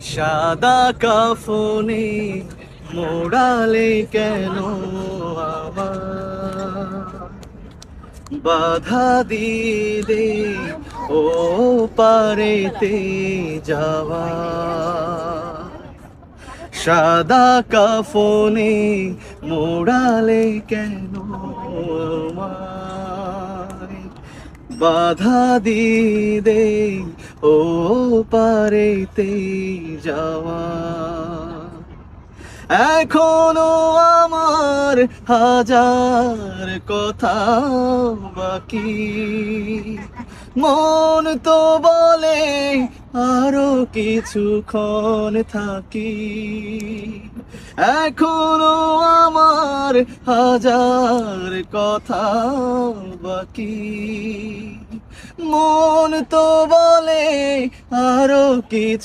সাদা কাফনে মোড়ালে কেন আমার বাধা দিদে ও পারেতে যাওয়া সাদা কাফনে মোড়ালে কেন আমায় বাধা দিদে ও পারেতে যাওয়া এখনো আমার হাজার কথা বাকি মন তো বলে আরো কিছুক্ষণ থাকি এখনো আমার হাজার কথা বাকি মন তো বলে আরো কিছু